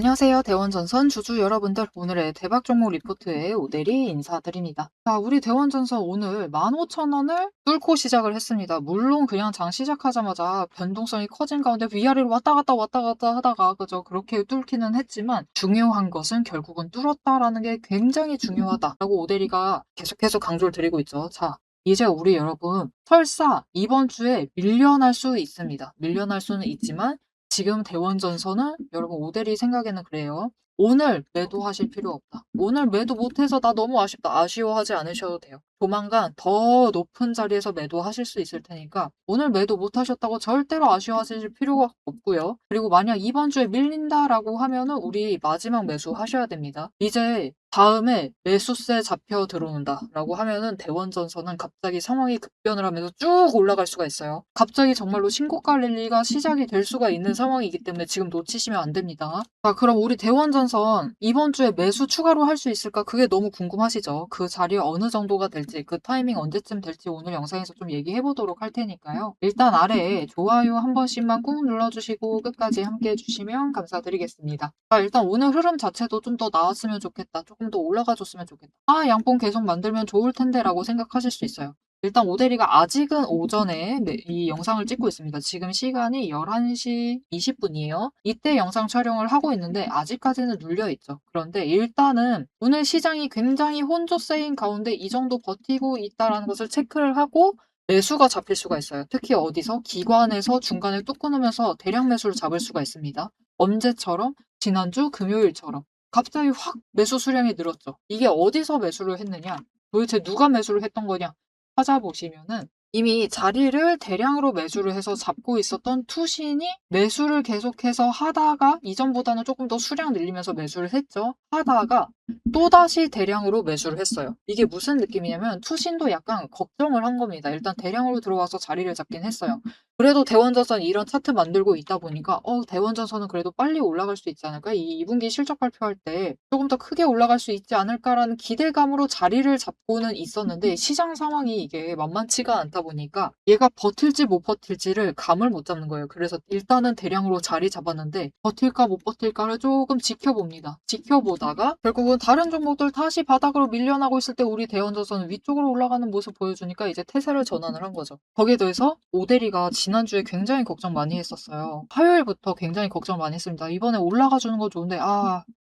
안녕하세요. 대원전선 주주 여러분들. 오늘의 대박 종목 리포트에 오대리 인사드립니다. 자, 우리 대원전선 오늘 15,000원을 뚫고 시작을 했습니다. 물론 그냥 장 시작하자마자 변동성이 커진 가운데 위아래로 왔다 갔다 하다가 그저 그렇게 뚫기는 했지만 중요한 것은 결국은 뚫었다라는 게 굉장히 중요하다라고 오대리가 계속해서 강조를 드리고 있죠. 자, 이제 우리 여러분 설사 이번 주에 밀려날 수 있습니다. 밀려날 수는 있지만 지금 대원전선은 여러분 오대리 생각에는 그래요. 오늘 매도하실 필요 없다. 오늘 매도 못해서 나 너무 아쉽다. 아쉬워하지 않으셔도 돼요. 조만간 더 높은 자리에서 매도하실 수 있을 테니까 오늘 매도 못하셨다고 절대로 아쉬워하실 필요가 없고요. 그리고 만약 이번 주에 밀린다라고 하면은 우리 마지막 매수 하셔야 됩니다. 이제 다음에 매수세 잡혀 들어온다라고 하면은 대원전선은 갑자기 상황이 급변을 하면서 쭉 올라갈 수가 있어요. 갑자기 정말로 신고가 랠리가 시작이 될 수가 있는 상황이기 때문에 지금 놓치시면 안 됩니다. 자, 그럼 우리 대원전선 이번 주에 매수 추가로 할 수 있을까? 그게 너무 궁금하시죠? 그 자리 어느 정도가 될지, 그 타이밍 언제쯤 될지 오늘 영상에서 좀 얘기해 보도록 할 테니까요. 일단 아래에 좋아요 한 번씩만 꾹 눌러주시고 끝까지 함께 해주시면 감사드리겠습니다. 자, 일단 오늘 흐름 자체도 좀 더 나았으면 좋겠다. 조금 더 올라가 줬으면 좋겠다. 아, 양봉 계속 만들면 좋을 텐데 라고 생각하실 수 있어요. 일단 오대리가 아직은 오전에 이 영상을 찍고 있습니다. 지금 시간이 11시 20분이에요. 이때 영상 촬영을 하고 있는데 아직까지는 눌려있죠. 그런데 일단은 오늘 시장이 굉장히 혼조세인 가운데 이 정도 버티고 있다는 것을 체크를 하고 매수가 잡힐 수가 있어요. 특히 어디서? 기관에서 중간에 뚝 끊으면서 대량 매수를 잡을 수가 있습니다. 언제처럼? 지난주 금요일처럼. 갑자기 확 매수 수량이 늘었죠. 이게 어디서 매수를 했느냐? 도대체 누가 매수를 했던 거냐? 찾아보시면은 이미 자리를 대량으로 매수를 해서 잡고 있었던 투신이 매수를 계속해서 하다가 이전보다는 조금 더 수량 늘리면서 매수를 했죠. 하다가 또다시 대량으로 매수를 했어요. 이게 무슨 느낌이냐면 투신도 약간 걱정을 한 겁니다. 일단 대량으로 들어와서 자리를 잡긴 했어요. 그래도 대원전선 이런 차트 만들고 있다 보니까 대원전선은 그래도 빨리 올라갈 수 있지 않을까? 이 2분기 실적 발표할 때 조금 더 크게 올라갈 수 있지 않을까라는 기대감으로 자리를 잡고는 있었는데 시장 상황이 이게 만만치가 않다 보니까 얘가 버틸지 못 버틸지를 감을 못 잡는 거예요. 그래서 일단은 대량으로 자리 잡았는데 버틸까 못 버틸까를 조금 지켜봅니다. 지켜보다가 결국은 다른 종목들 다시 바닥으로 밀려나고 있을 때 우리 대원전선은 위쪽으로 올라가는 모습 보여주니까 이제 태세를 전환을 한 거죠. 거기에 더해서 오대리가 지난주에 굉장히 걱정 많이 했었어요. 화요일부터 굉장히 걱정 많이 했습니다. 이번에 올라가 주는 거 좋은데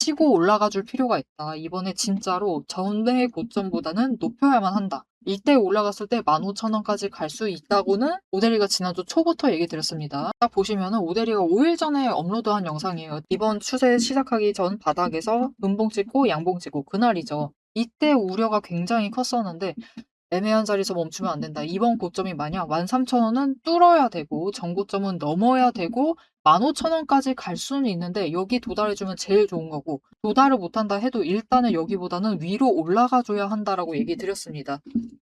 치고 올라가 줄 필요가 있다. 이번에 진짜로 전매 고점보다는 높여야만 한다. 이때 올라갔을 때 15,000원까지 갈 수 있다고는 오대리가 지난주 초부터 얘기 드렸습니다. 딱 보시면은 오대리가 5일 전에 업로드한 영상이에요. 이번 추세 시작하기 전 바닥에서 음봉 찍고 양봉 찍고 그날이죠. 이때 우려가 굉장히 컸었는데 애매한 자리에서 멈추면 안 된다. 이번 고점이 만약 13,000원은 뚫어야 되고 전고점은 넘어야 되고 15,000원까지 갈 수는 있는데 여기 도달해주면 제일 좋은 거고 도달을 못한다 해도 일단은 여기보다는 위로 올라가 줘야 한다라고 얘기 드렸습니다.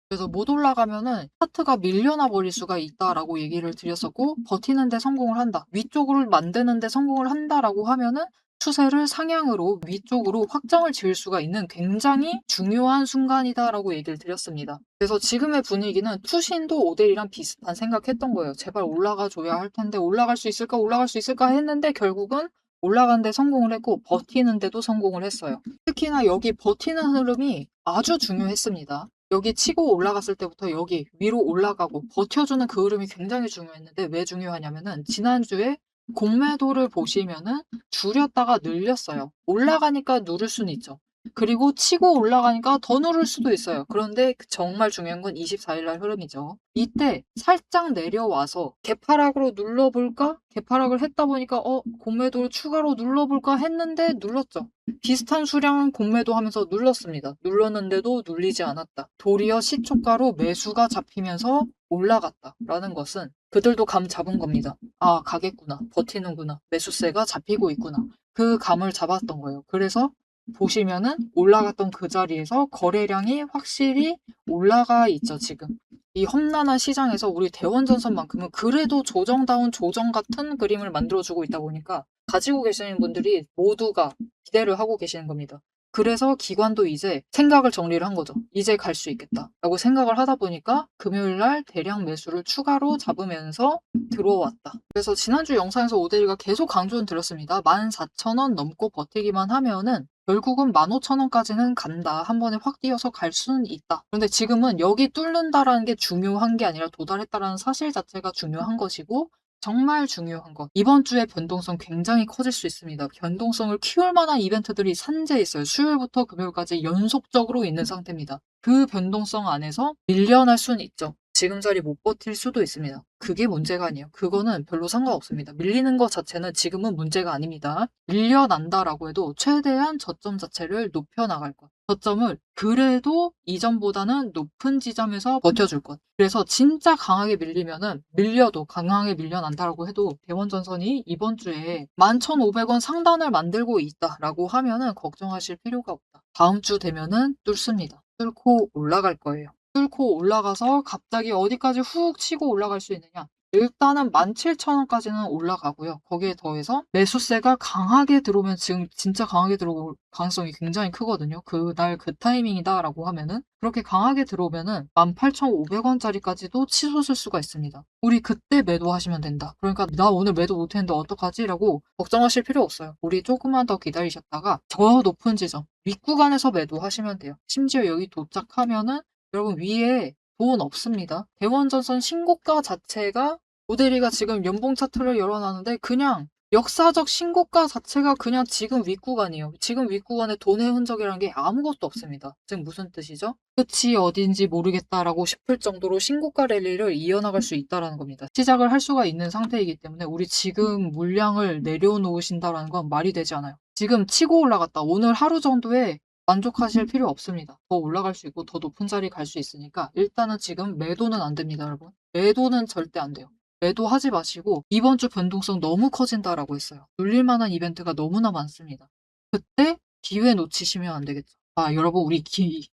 그래서 못 올라가면은 차트가 밀려나 버릴 수가 있다라고 얘기를 드렸었고 버티는데 성공을 한다. 위쪽으로 만드는데 성공을 한다라고 하면은 추세를 상향으로 위쪽으로 확정을 지을 수가 있는 굉장히 중요한 순간이다라고 얘기를 드렸습니다. 그래서 지금의 분위기는 투신도 오델이랑 비슷한 생각했던 거예요. 제발 올라가 줘야 할 텐데 올라갈 수 있을까 올라갈 수 있을까 했는데 결국은 올라가는데 성공을 했고 버티는데도 성공을 했어요. 특히나 여기 버티는 흐름이 아주 중요했습니다. 여기 치고 올라갔을 때부터 여기 위로 올라가고 버텨주는 그 흐름이 굉장히 중요했는데 왜 중요하냐면은 지난주에 공매도를 보시면은 줄였다가 늘렸어요. 올라가니까 누를 수는 있죠. 그리고 치고 올라가니까 더 누를 수도 있어요. 그런데 정말 중요한 건 24일 날 흐름이죠. 이때 살짝 내려와서 개파락으로 눌러볼까? 개파락을 했다 보니까 공매도를 추가로 눌러볼까 했는데 눌렀죠. 비슷한 수량 공매도 하면서 눌렀습니다. 눌렀는데도 눌리지 않았다. 도리어 시초가로 매수가 잡히면서 올라갔다라는 것은 그들도 감 잡은 겁니다. 아, 가겠구나. 버티는구나. 매수세가 잡히고 있구나. 그 감을 잡았던 거예요. 그래서 보시면은 올라갔던 그 자리에서 거래량이 확실히 올라가 있죠, 지금. 이 험난한 시장에서 우리 대원전선만큼은 그래도 조정다운 조정 같은 그림을 만들어주고 있다 보니까 가지고 계시는 분들이 모두가 기대를 하고 계시는 겁니다. 그래서 기관도 이제 생각을 정리를 한 거죠. '이제 갈 수 있겠다.'라고 생각을 하다 보니까 금요일 날 대량 매수를 추가로 잡으면서 들어왔다. 그래서 지난주 영상에서 오데이가 계속 강조는 드렸습니다. 14,000원 넘고 버티기만 하면은 결국은 15,000원까지는 간다. 한 번에 확 뛰어서 갈 수는 있다. 그런데 지금은 여기 뚫는다라는 게 중요한 게 아니라 도달했다라는 사실 자체가 중요한 것이고, 정말 중요한 것. 이번 주에 변동성 굉장히 커질 수 있습니다. 변동성을 키울 만한 이벤트들이 산재해 있어요. 수요일부터 금요일까지 연속적으로 있는 상태입니다. 그 변동성 안에서 밀려날 수는 있죠. 지금 자리 못 버틸 수도 있습니다. 그게 문제가 아니에요. 그거는 별로 상관없습니다. 밀리는 것 자체는 지금은 문제가 아닙니다. 밀려난다라고 해도 최대한 저점 자체를 높여나갈 것. 저점을 그래도 이전보다는 높은 지점에서 버텨줄 것. 그래서 진짜 강하게 밀리면은 밀려도 강하게 밀려난다라고 해도 대원전선이 이번 주에 11,500원 상단을 만들고 있다라고 하면은 걱정하실 필요가 없다. 다음 주 되면은 뚫습니다. 뚫고 올라갈 거예요. 뚫고 올라가서 갑자기 어디까지 훅 치고 올라갈 수 있느냐? 일단은 17,000원까지는 올라가고요. 거기에 더해서 매수세가 강하게 들어오면, 지금 진짜 강하게 들어올 가능성이 굉장히 크거든요. 그날 그 타이밍이다라고 하면은, 그렇게 강하게 들어오면은 18,500원짜리까지도 치솟을 수가 있습니다. 우리 그때 매도하시면 된다. 그러니까 나 오늘 매도 못했는데 어떡하지? 라고 걱정하실 필요 없어요. 우리 조금만 더 기다리셨다가 저 높은 지점 윗구간에서 매도하시면 돼요. 심지어 여기 도착하면은 여러분 위에 돈 없습니다. 대원전선 신고가 자체가, 오데리가 지금 연봉 차트를 열어놨는데 그냥 역사적 신고가 자체가 그냥 지금 윗구간이에요. 지금 윗구간에 돈의 흔적이라는 게 아무것도 없습니다. 지금 무슨 뜻이죠? 끝이 어딘지 모르겠다라고 싶을 정도로 신고가 랠리를 이어나갈 수 있다는 겁니다. 시작을 할 수가 있는 상태이기 때문에 우리 지금 물량을 내려놓으신다는 건 말이 되지 않아요. 지금 치고 올라갔다. 오늘 하루 정도에 만족하실 필요 없습니다. 더 올라갈 수 있고 더 높은 자리 갈 수 있으니까 일단은 지금 매도는 안 됩니다, 여러분. 매도는 절대 안 돼요. 매도하지 마시고, 이번 주 변동성 너무 커진다라고 했어요. 눌릴 만한 이벤트가 너무나 많습니다. 그때 기회 놓치시면 안 되겠죠. 아, 여러분, 우리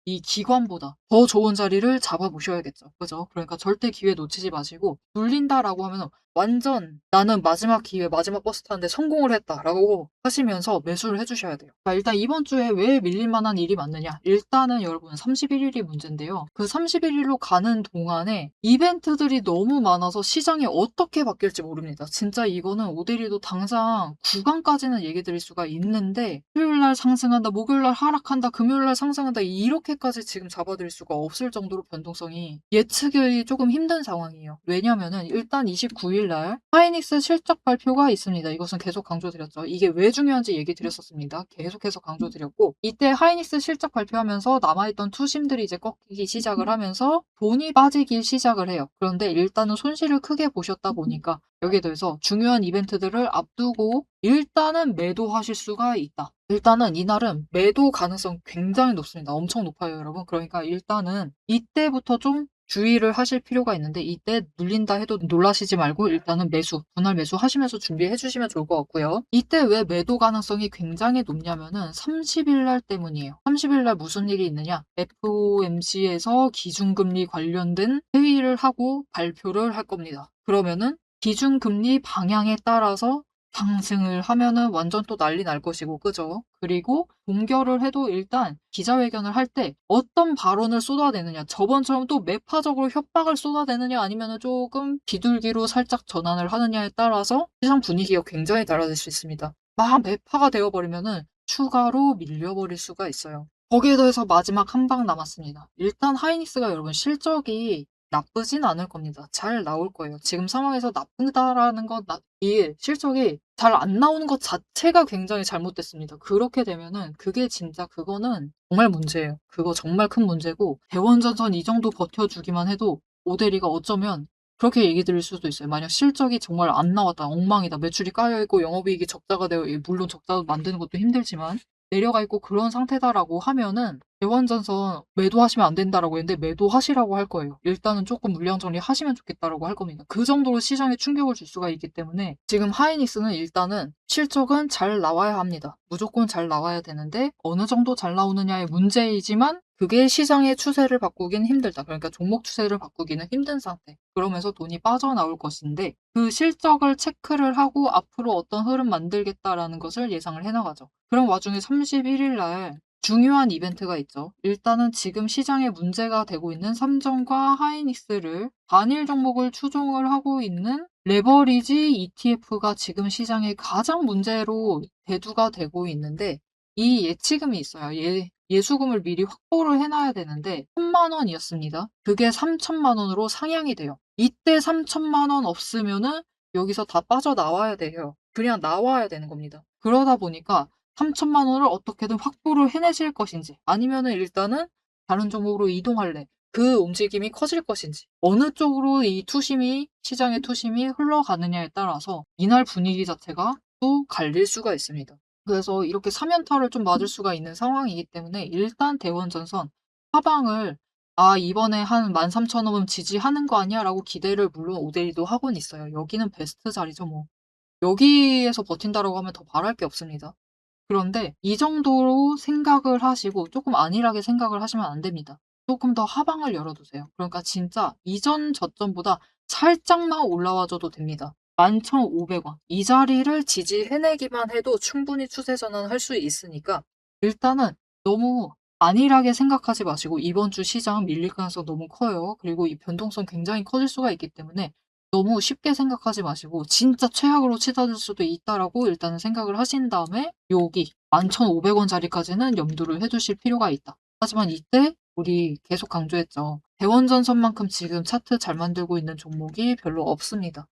이 기관보다 더 좋은 자리를 잡아보셔야겠죠. 그죠? 그러니까 절대 기회 놓치지 마시고, 눌린다라고 하면 완전 나는 마지막 기회, 마지막 버스 타는데 성공을 했다라고 하시면서 매수를 해주셔야 돼요. 자, 일단 이번 주에 왜 밀릴 만한 일이 많느냐? 일단은 여러분 31일이 문제인데요. 그 31일로 가는 동안에 이벤트들이 너무 많아서 시장이 어떻게 바뀔지 모릅니다. 진짜 이거는 오데리도 당장 구간까지는 얘기 드릴 수가 있는데, 수요일날 상승한다, 목요일날 하락한다, 금요일날 상승한다, 이렇게까지 지금 잡아드릴 수가 없을 정도로 변동성이 예측이 조금 힘든 상황이에요. 왜냐면은 일단 29일 날 하이닉스 실적 발표가 있습니다. 이것은 계속 강조드렸죠. 이게 왜 중요한지 얘기 드렸었습니다. 계속해서 강조드렸고, 이때 하이닉스 실적 발표하면서 남아있던 투심들이 이제 꺾이기 시작을 하면서 돈이 빠지기 시작을 해요. 그런데 일단은 손실을 크게 보셨다 보니까 여기에 대해서 중요한 이벤트들을 앞두고 일단은 매도하실 수가 있다. 일단은 이날은 매도 가능성 굉장히 높습니다. 엄청 높아요, 여러분. 그러니까 일단은 이때부터 좀 주의를 하실 필요가 있는데, 이때 눌린다 해도 놀라시지 말고 일단은 매수, 분할 매수 하시면서 준비해 주시면 좋을 것 같고요. 이때 왜 매도 가능성이 굉장히 높냐면은 30일 날 때문이에요. 30일 날 무슨 일이 있느냐? FOMC에서 기준금리 관련된 회의를 하고 발표를 할 겁니다. 그러면은 기준금리 방향에 따라서 상승을 하면은 완전 또 난리 날 것이고, 그죠? 그리고 동결을 해도 일단 기자회견을 할 때 어떤 발언을 쏟아내느냐, 저번처럼 또 매파적으로 협박을 쏟아내느냐, 아니면은 조금 비둘기로 살짝 전환을 하느냐에 따라서 시장 분위기가 굉장히 달라질 수 있습니다. 막 매파가 되어버리면은 추가로 밀려버릴 수가 있어요. 거기에 더해서 마지막 한 방 남았습니다. 일단 하이닉스가 여러분 실적이 나쁘진 않을 겁니다. 잘 나올 거예요. 지금 상황에서 나쁘다라는 건 이 실적이 잘 안 나오는 것 자체가 굉장히 잘못됐습니다. 그렇게 되면은 그게 진짜 그거는 정말 문제예요. 그거 정말 큰 문제고, 대원전선 이 정도 버텨주기만 해도 오데리가 어쩌면 그렇게 얘기 드릴 수도 있어요. 만약 실적이 정말 안 나왔다, 엉망이다, 매출이 까여있고 영업이익이 적자가 되어, 물론 적자 만드는 것도 힘들지만 내려가 있고 그런 상태다라고 하면은 대원전선 매도하시면 안 된다라고 했는데 매도하시라고 할 거예요. 일단은 조금 물량 정리하시면 좋겠다라고 할 겁니다. 그 정도로 시장에 충격을 줄 수가 있기 때문에 지금 하이닉스는 일단은 실적은 잘 나와야 합니다. 무조건 잘 나와야 되는데 어느 정도 잘 나오느냐의 문제이지만 그게 시장의 추세를 바꾸긴 힘들다. 그러니까 종목 추세를 바꾸기는 힘든 상태. 그러면서 돈이 빠져나올 것인데, 그 실적을 체크를 하고 앞으로 어떤 흐름 만들겠다라는 것을 예상을 해나가죠. 그런 와중에 31일 날 중요한 이벤트가 있죠. 일단은 지금 시장에 문제가 되고 있는 삼성과 하이닉스를 단일 종목을 추종을 하고 있는 레버리지 ETF가 지금 시장에 가장 문제로 대두가 되고 있는데, 이 예치금이 있어요. 예수금을 미리 확보를 해놔야 되는데 1,000만 원이었습니다. 그게 3,000만 원으로 상향이 돼요. 이때 3,000만 원 없으면은 여기서 다 빠져나와야 돼요. 그냥 나와야 되는 겁니다. 그러다 보니까 3,000만 원을 어떻게든 확보를 해내실 것인지, 아니면은 일단은 다른 종목으로 이동할래, 그 움직임이 커질 것인지, 어느 쪽으로 이 투심이, 시장의 투심이 흘러가느냐에 따라서 이날 분위기 자체가 또 갈릴 수가 있습니다. 그래서 이렇게 3연타를 좀 맞을 수가 있는 상황이기 때문에 일단 대원전선 하방을, 이번에 한 13,000 원은 지지하는 거 아니야? 라고 기대를 물론 오데이도 하고는 있어요. 여기는 베스트 자리죠, 뭐. 여기에서 버틴다라고 하면 더 바랄 게 없습니다. 그런데 이 정도로 생각을 하시고 조금 안일하게 생각을 하시면 안 됩니다. 조금 더 하방을 열어두세요. 그러니까 진짜 이전 저점보다 살짝만 올라와 줘도 됩니다. 11,500 원. 이 자리를 지지해내기만 해도 충분히 추세 전환할 수 있으니까 일단은 너무 안일하게 생각하지 마시고, 이번 주 시장 밀릴 가능성 너무 커요. 그리고 이 변동성 굉장히 커질 수가 있기 때문에 너무 쉽게 생각하지 마시고 진짜 최악으로 치닫을 수도 있다라고 일단은 생각을 하신 다음에 여기 11,500 원짜리까지는 염두를 해두실 필요가 있다. 하지만 이때 우리 계속 강조했죠. 대원전선만큼 지금 차트 잘 만들고 있는 종목이 별로 없습니다.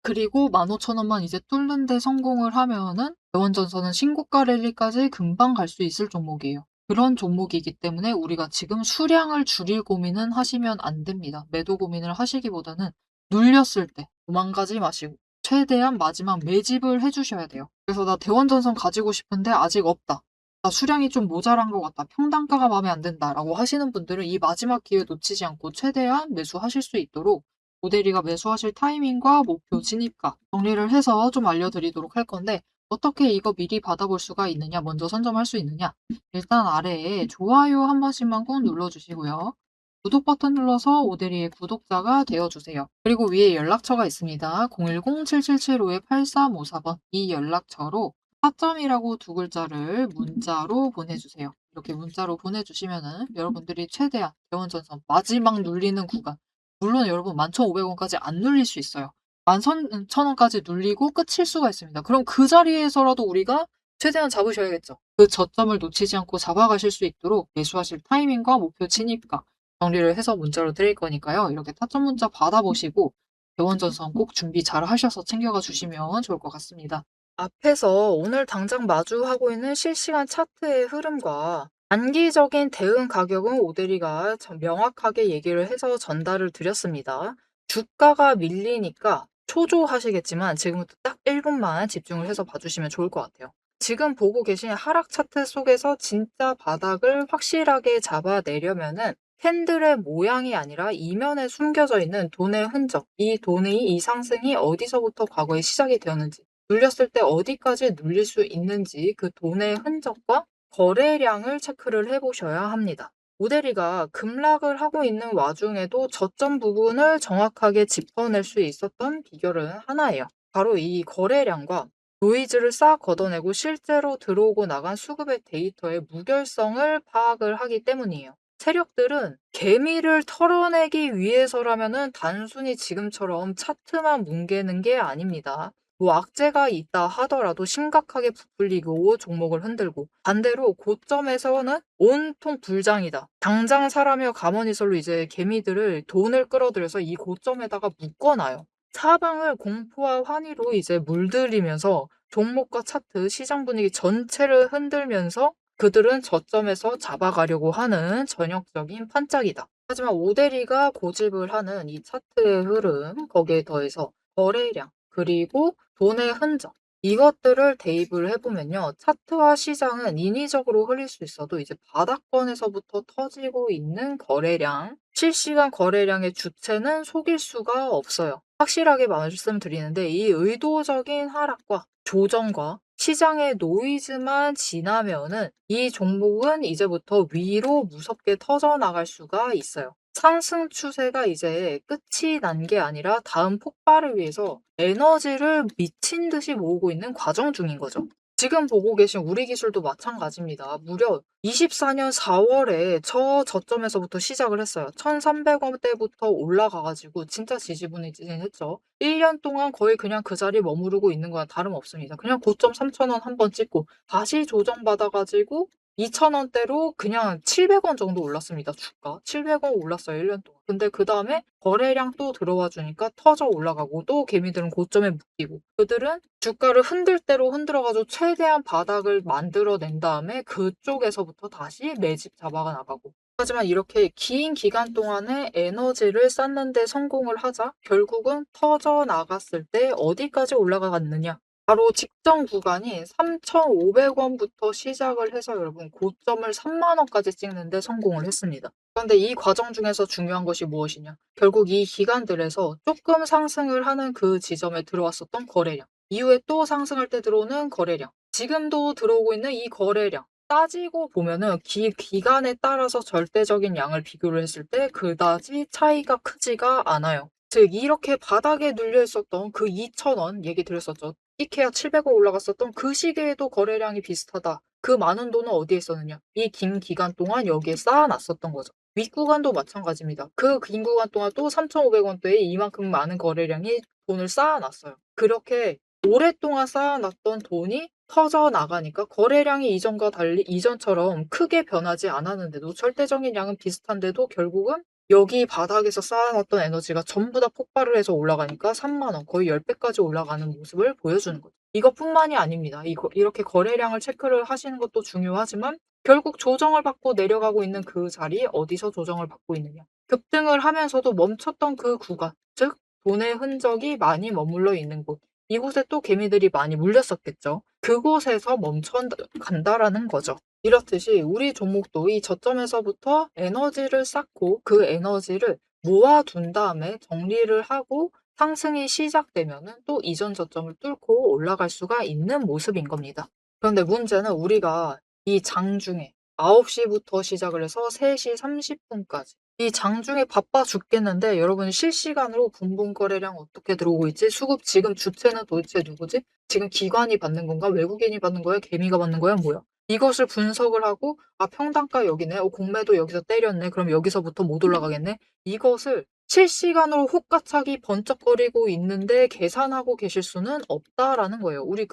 그리고 15,000 원만 이제 뚫는 데 성공을 하면은 대원전선은 신고가 랠리까지 금방 갈 수 있을 종목이에요. 그런 종목이기 때문에 우리가 지금 수량을 줄일 고민은 하시면 안 됩니다. 매도 고민을 하시기보다는 눌렸을 때 도망가지 마시고 최대한 마지막 매집을 해주셔야 돼요. 그래서 나 대원전선 가지고 싶은데 아직 없다, 나 수량이 좀 모자란 것 같다, 평단가가 마음에 안 든다라고 하시는 분들은 이 마지막 기회 놓치지 않고 최대한 매수하실 수 있도록 오대리가 매수하실 타이밍과 목표 진입가 정리를 해서 좀 알려드리도록 할 건데, 어떻게 이거 미리 받아볼 수가 있느냐, 먼저 선점할 수 있느냐, 일단 아래에 좋아요 한 번씩만 꼭 눌러주시고요. 구독 버튼 눌러서 오대리의 구독자가 되어주세요. 그리고 위에 연락처가 있습니다. 010-777-8354번 이 연락처로 타점이라고 두 글자를 문자로 보내주세요. 이렇게 문자로 보내주시면은 여러분들이 최대한 대원전선 마지막 눌리는 구간, 물론 여러분 11,500 원까지 안 눌릴 수 있어요. 11,000 원까지 눌리고 끝일 수가 있습니다. 그럼 그 자리에서라도 우리가 최대한 잡으셔야겠죠. 그 저점을 놓치지 않고 잡아가실 수 있도록 매수하실 타이밍과 목표 진입가 정리를 해서 문자로 드릴 거니까요. 이렇게 타점 문자 받아보시고 대원전선 꼭 준비 잘 하셔서 챙겨가 주시면 좋을 것 같습니다. 앞에서 오늘 당장 마주하고 있는 실시간 차트의 흐름과 단기적인 대응 가격은 오대리가 명확하게 얘기를 해서 전달을 드렸습니다. 주가가 밀리니까 초조하시겠지만 지금부터 딱 1분만 집중을 해서 봐주시면 좋을 것 같아요. 지금 보고 계신 하락 차트 속에서 진짜 바닥을 확실하게 잡아내려면은 캔들의 모양이 아니라 이면에 숨겨져 있는 돈의 흔적, 이 돈의 이 상승이 어디서부터 과거에 시작이 되었는지, 눌렸을 때 어디까지 눌릴 수 있는지 그 돈의 흔적과 거래량을 체크를 해보셔야 합니다. 오대리가 급락을 하고 있는 와중에도 저점 부분을 정확하게 짚어낼 수 있었던 비결은 하나예요. 바로 이 거래량과 노이즈를 싹 걷어내고 실제로 들어오고 나간 수급의 데이터의 무결성을 파악을 하기 때문이에요. 세력들은 개미를 털어내기 위해서라면은 단순히 지금처럼 차트만 뭉개는 게 아닙니다. 뭐 악재가 있다 하더라도 심각하게 부풀리고 종목을 흔들고, 반대로 고점에서는 온통 불장이다, 당장 사라며 가머니설로 이제 개미들을 돈을 끌어들여서 이 고점에다가 묶어놔요. 사방을 공포와 환희로 이제 물들이면서 종목과 차트, 시장 분위기 전체를 흔들면서 그들은 저점에서 잡아가려고 하는 전형적인 판짝이다. 하지만 오대리가 고집을 하는 이 차트의 흐름, 거기에 더해서 거래량, 그리고 돈의 흔적, 이것들을 대입을 해보면요. 차트와 시장은 인위적으로 흘릴 수 있어도 이제 바닥권에서부터 터지고 있는 거래량, 실시간 거래량의 주체는 속일 수가 없어요. 확실하게 말씀드리는데 이 의도적인 하락과 조정과 시장의 노이즈만 지나면은 이 종목은 이제부터 위로 무섭게 터져나갈 수가 있어요. 상승 추세가 이제 끝이 난 게 아니라 다음 폭발을 위해서 에너지를 미친 듯이 모으고 있는 과정 중인 거죠. 지금 보고 계신 우리 기술도 마찬가지입니다. 무려 24년 4월에 저점에서부터 시작을 했어요. 1,300원대부터 올라가 가지고 진짜 지지부진했죠. 1년 동안 거의 그냥 그 자리에 머무르고 있는 거랑 다름없습니다. 그냥 고점 3,000원 한 번 찍고 다시 조정받아 가지고 2,000원대로 그냥 700원 정도 올랐습니다, 주가. 700원 올랐어요, 1년 동안. 근데 그다음에 거래량 또 들어와 주니까 터져 올라가고 또 개미들은 고점에 묶이고 그들은 주가를 흔들 대로 흔들어 가지고 최대한 바닥을 만들어 낸 다음에 그쪽에서부터 다시 매집 잡아 나가고. 하지만 이렇게 긴 기간 동안에 에너지를 쌓는 데 성공을 하자 결국은 터져 나갔을 때 어디까지 올라갔느냐? 바로 직전 구간이 3,500원부터 시작을 해서 여러분 고점을 30,000원까지 찍는 데 성공을 했습니다. 그런데 이 과정 중에서 중요한 것이 무엇이냐? 결국 이 기간들에서 조금 상승을 하는 그 지점에 들어왔었던 거래량, 이후에 또 상승할 때 들어오는 거래량, 지금도 들어오고 있는 이 거래량, 따지고 보면은 기간에 따라서 절대적인 양을 비교를 했을 때 그다지 차이가 크지가 않아요. 즉 이렇게 바닥에 눌려 있었던 그 2,000원 얘기 드렸었죠. 이케아 700원 올라갔었던 그 시기에도 거래량이 비슷하다. 그 많은 돈은 어디에 있었느냐? 이 긴 기간 동안 여기에 쌓아놨었던 거죠. 윗구간도 마찬가지입니다. 그 긴 구간 동안 또 3,500원대에 이만큼 많은 거래량이 돈을 쌓아놨어요. 그렇게 오랫동안 쌓아놨던 돈이 터져 나가니까 거래량이 이전과 달리 이전처럼 크게 변하지 않았는데도 절대적인 양은 비슷한데도 결국은 여기 바닥에서 쌓아놨던 에너지가 전부 다 폭발을 해서 올라가니까 30,000원 거의 10배까지 올라가는 모습을 보여주는 거죠. 이것뿐만이 아닙니다. 이렇게 거래량을 체크를 하시는 것도 중요하지만 결국 조정을 받고 내려가고 있는 그 자리에 어디서 조정을 받고 있느냐. 급등을 하면서도 멈췄던 그 구간, 즉 돈의 흔적이 많이 머물러 있는 곳. 이곳에 또 개미들이 많이 물렸었겠죠. 그곳에서 멈춰 간다라는 거죠. 이렇듯이 우리 종목도 이 저점에서부터 에너지를 쌓고 그 에너지를 모아둔 다음에 정리를 하고 상승이 시작되면은 또 이전 저점을 뚫고 올라갈 수가 있는 모습인 겁니다. 그런데 문제는 우리가 이 장중에 9시부터 시작을 해서 3시 30분까지 이 장중에 바빠 죽겠는데 여러분 실시간으로 분봉 거래량 어떻게 들어오고 있지? 수급 지금 주체는 도대체 누구지? 지금 기관이 받는 건가? 외국인이 받는 거야? 개미가 받는 거야? 뭐야? 이것을 분석을 하고 평단가 여기네. 공매도 여기서 때렸네. 그럼 여기서부터 못 올라가겠네. 이것을 실시간으로 혹가차기 번쩍거리고 있는데 계산하고 계실 수는 없다라는 거예요. 우리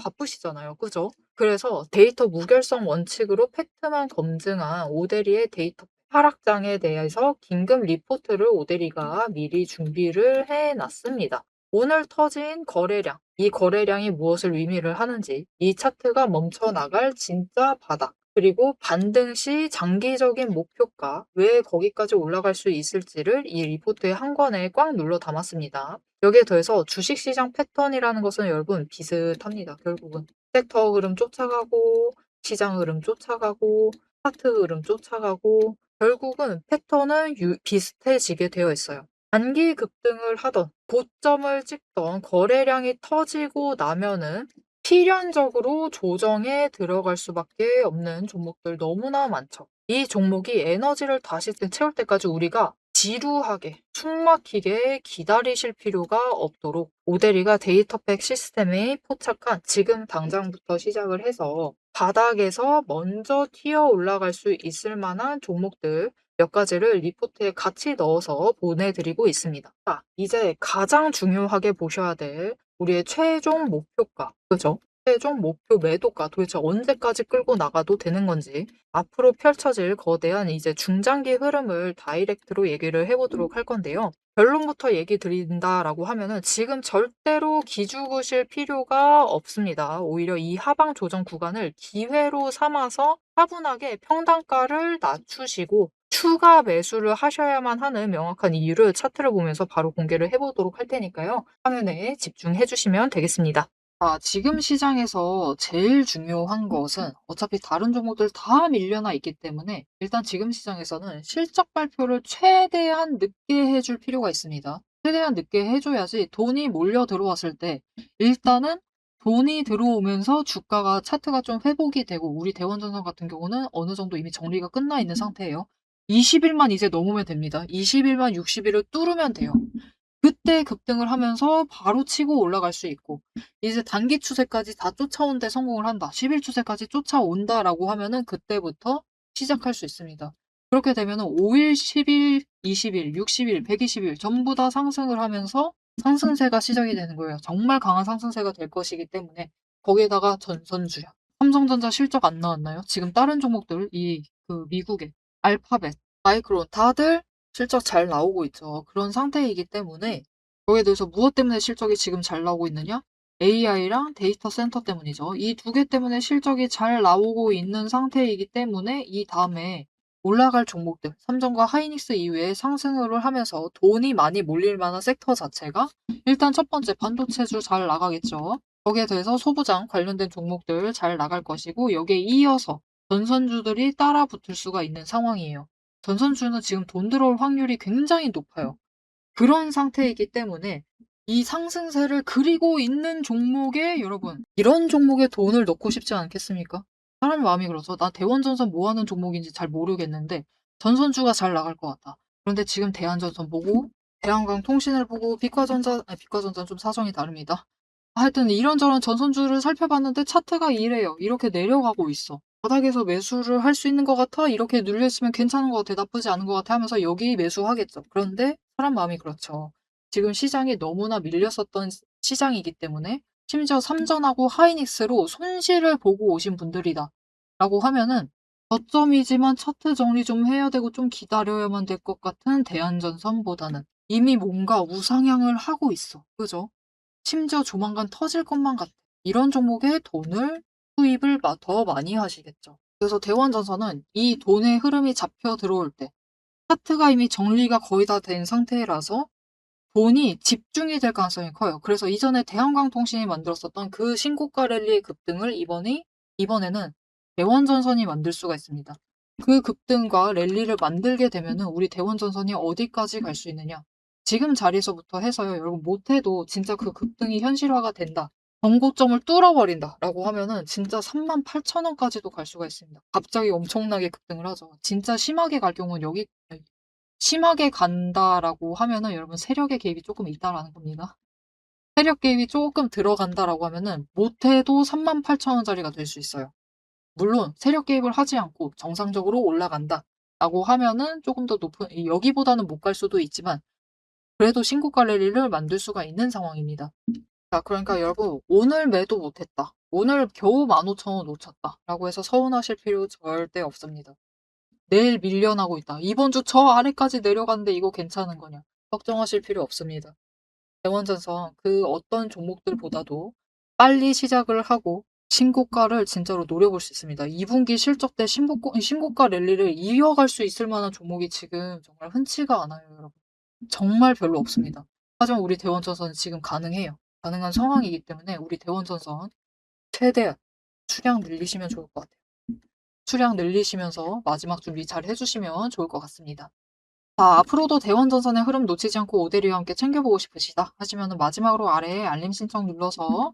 바쁘시잖아요. 그죠? 그래서 데이터 무결성 원칙으로 팩트만 검증한 오대리의 데이터 하락장에 대해서 긴급 리포트를 오대리가 미리 준비를 해 놨습니다. 오늘 터진 거래량, 이 거래량이 무엇을 의미를 하는지, 이 차트가 멈춰 나갈 진짜 바닥, 그리고 반등 시 장기적인 목표가 왜 거기까지 올라갈 수 있을지를 이 리포트의 한 권에 꽉 눌러 담았습니다. 여기에 더해서 주식시장 패턴이라는 것은 여러분 비슷합니다. 결국은 섹터 흐름 쫓아가고 시장 흐름 쫓아가고 차트 흐름 쫓아가고 결국은 패턴은 비슷해지게 되어 있어요. 단기 급등을 하던 고점을 찍던 거래량이 터지고 나면은 필연적으로 조정에 들어갈 수밖에 없는 종목들 너무나 많죠. 이 종목이 에너지를 다시 채울 때까지 우리가 지루하게 숨막히게 기다리실 필요가 없도록 오대리가 데이터팩 시스템에 포착한 지금 당장부터 시작을 해서 바닥에서 먼저 튀어 올라갈 수 있을 만한 종목들 몇 가지를 리포트에 같이 넣어서 보내드리고 있습니다. 자, 이제 가장 중요하게 보셔야 될 우리의 최종 목표가, 그죠? 최종 목표 매도가 도대체 언제까지 끌고 나가도 되는 건지 앞으로 펼쳐질 거대한 이제 중장기 흐름을 다이렉트로 얘기를 해보도록 할 건데요. 결론부터 얘기 드린다라고 하면은 지금 절대로 기죽으실 필요가 없습니다. 오히려 이 하방 조정 구간을 기회로 삼아서 차분하게 평단가를 낮추시고 추가 매수를 하셔야만 하는 명확한 이유를 차트를 보면서 바로 공개를 해보도록 할 테니까요. 화면에 집중해 주시면 되겠습니다. 지금 시장에서 제일 중요한 것은 어차피 다른 종목들 다 밀려나 있기 때문에 일단 지금 시장에서는 실적 발표를 최대한 늦게 해줄 필요가 있습니다. 최대한 늦게 해줘야지 돈이 몰려 들어왔을 때 일단은 돈이 들어오면서 주가가 차트가 좀 회복이 되고 우리 대원전선 같은 경우는 어느 정도 이미 정리가 끝나 있는 상태예요. 20일만 이제 넘으면 됩니다. 20일만 60일을 뚫으면 돼요. 그때 급등을 하면서 바로 치고 올라갈 수 있고, 이제 단기 추세까지 다 쫓아온 데 성공을 한다. 10일 추세까지 쫓아온다라고 하면은 그때부터 시작할 수 있습니다. 그렇게 되면은 5일, 10일, 20일, 60일, 120일 전부 다 상승을 하면서 상승세가 시작이 되는 거예요. 정말 강한 상승세가 될 것이기 때문에. 거기에다가 전선주야. 삼성전자 실적 안 나왔나요? 지금 다른 종목들, 미국의 알파벳, 마이크론 다들 실적 잘 나오고 있죠. 그런 상태이기 때문에 거기에 대해서 무엇 때문에 실적이 지금 잘 나오고 있느냐? AI랑 데이터 센터 때문이죠. 이 두 개 때문에 실적이 잘 나오고 있는 상태이기 때문에 이 다음에 올라갈 종목들, 삼성과 하이닉스 이외에 상승을 하면서 돈이 많이 몰릴 만한 섹터 자체가 일단 첫 번째 반도체주 잘 나가겠죠. 거기에 대해서 소부장 관련된 종목들 잘 나갈 것이고, 여기에 이어서 전선주들이 따라 붙을 수가 있는 상황이에요. 전선주는 지금 돈 들어올 확률이 굉장히 높아요. 그런 상태이기 때문에 이 상승세를 그리고 있는 종목에, 여러분, 이런 종목에 돈을 넣고 싶지 않겠습니까? 사람 마음이 그렇죠. 나 대원전선 뭐 하는 종목인지 잘 모르겠는데 전선주가 잘 나갈 것 같다. 그런데 지금 대한전선 보고 대한광통신을 보고 빛과전자는 좀 사정이 다릅니다. 하여튼 이런저런 전선주를 살펴봤는데 차트가 이래요. 이렇게 내려가고 있어. 바닥에서 매수를 할 수 있는 것 같아. 이렇게 눌려있으면 괜찮은 것 같아. 나쁘지 않은 것 같아 하면서 여기 매수하겠죠. 그런데 사람 마음이 그렇죠. 지금 시장이 너무나 밀렸었던 시장이기 때문에 심지어 삼전하고 하이닉스로 손실을 보고 오신 분들이다. 라고 하면은 저점이지만 차트 정리 좀 해야 되고 좀 기다려야만 될 것 같은 대한전선보다는 이미 뭔가 우상향을 하고 있어. 그죠? 심지어 조만간 터질 것만 같아. 이런 종목에 돈을 투입을 더 많이 하시겠죠. 그래서 대원전선은 이 돈의 흐름이 잡혀 들어올 때 차트가 이미 정리가 거의 다 된 상태라서 돈이 집중이 될 가능성이 커요. 그래서 이전에 대한광통신이 만들었었던 그 신고가 랠리의 급등을 이번에는 대원전선이 만들 수가 있습니다. 그 급등과 랠리를 만들게 되면은 우리 대원전선이 어디까지 갈 수 있느냐? 지금 자리에서부터 해서요. 여러분 못해도 진짜 그 급등이 현실화가 된다. 전고점을 뚫어버린다라고 하면은 진짜 38,000원까지도 갈 수가 있습니다. 갑자기 엄청나게 급등을 하죠. 진짜 심하게 갈 경우는 심하게 간다라고 하면은 여러분 세력의 개입이 조금 있다라는 겁니다. 세력 개입이 조금 들어간다라고 하면은 못해도 38,000원짜리가 될 수 있어요. 물론 세력 개입을 하지 않고 정상적으로 올라간다라고 하면은 조금 더 높은, 여기보다는 못 갈 수도 있지만 그래도 신고가 랠리를 만들 수가 있는 상황입니다. 자, 그러니까 여러분 오늘 매도 못했다. 오늘 겨우 15,000원 놓쳤다라고 해서 서운하실 필요 절대 없습니다. 내일 밀려나고 있다. 이번 주 저 아래까지 내려갔는데 이거 괜찮은 거냐? 걱정하실 필요 없습니다. 대원전선 그 어떤 종목들보다도 빨리 시작을 하고 신고가를 진짜로 노려볼 수 있습니다. 2분기 실적 때 신고가 랠리를 이어갈 수 있을 만한 종목이 지금 정말 흔치가 않아요, 여러분. 정말 별로 없습니다. 하지만 우리 대원전선은 지금 가능해요. 가능한 상황이기 때문에 우리 대원전선 최대한 수량 늘리시면 좋을 것 같아요. 수량 늘리시면서 마지막 준비 잘 해주시면 좋을 것 같습니다. 자, 앞으로도 대원전선의 흐름 놓치지 않고 오데리와 함께 챙겨보고 싶으시다 하시면 마지막으로 아래에 알림 신청 눌러서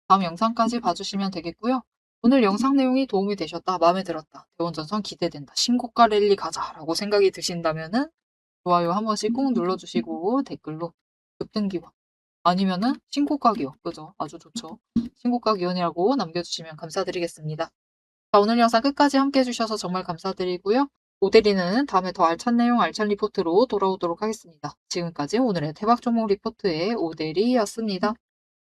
다음 영상까지 봐주시면 되겠고요. 오늘 영상 내용이 도움이 되셨다, 마음에 들었다, 대원전선 기대된다, 신고가 랠리 가자 라고 생각이 드신다면은 좋아요 한 번씩 꾹 눌러주시고 댓글로 급등기원 아니면은 신고가 기원, 그죠? 아주 좋죠. 신고가 기원이라고 남겨주시면 감사드리겠습니다. 자, 오늘 영상 끝까지 함께 해주셔서 정말 감사드리고요. 오데리는 다음에 더 알찬 내용, 알찬 리포트로 돌아오도록 하겠습니다. 지금까지 오늘의 대박 종목 리포트의 오데리였습니다.